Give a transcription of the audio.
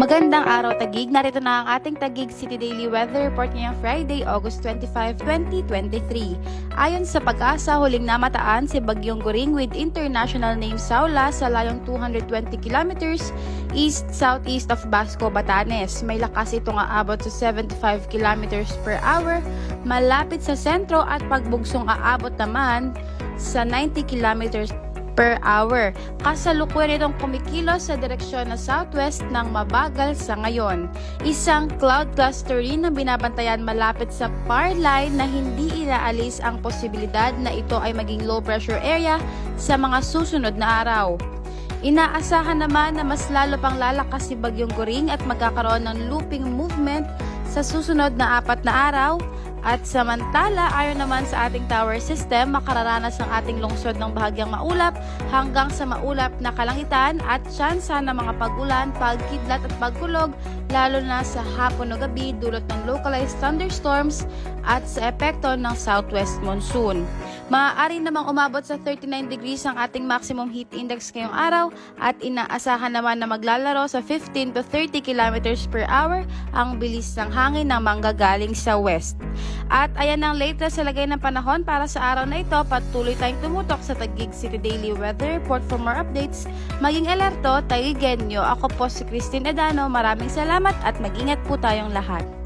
Magandang araw Taguig, narito na ang ating Taguig City Daily Weather Report ngayong Friday, August 25, 2023. Ayon sa Pag-asa, huling namataan si Bagyong Goring with international name Saula sa layong 220 kilometers east-southeast of Basco, Batanes. May lakas itong aabot sa 75 kilometers per hour, malapit sa sentro at pagbugsong aabot naman sa 90 kilometers per hour. Kasalukuyan itong kumikilos sa direksyon na southwest ng mabagal sa ngayon. Isang cloud cluster rin na binabantayan malapit sa power line na hindi inaalis ang posibilidad na ito ay maging low pressure area sa mga susunod na araw. Inaasahan naman na mas lalo pang lalakas si Bagyong Goring at magkakaroon ng looping movement sa susunod na 4 na araw. At samantala, ayon naman sa ating tower system, makararanas ang ating lungsod ng bahagyang maulap hanggang sa maulap na kalangitan at tsansa ng mga pagulan, pagkidlat at pagkulog lalo na sa hapon o gabi dulot ng localized thunderstorms at sa epekto ng southwest monsoon. Maaari namang umabot sa 39 degrees ang ating maximum heat index ngayong araw at inaasahan naman na maglalaro sa 15 to 30 kilometers per hour ang bilis ng hangin na manggagaling sa west. At ayan ang latest sa lagay ng panahon para sa araw na ito. Patuloy tayong tumutok sa Taguig City Daily Weather Report for more updates. Maging alerto, Taguigenyo. Ako po si Christine Edano. Maraming salamat at mag-ingat po tayong lahat.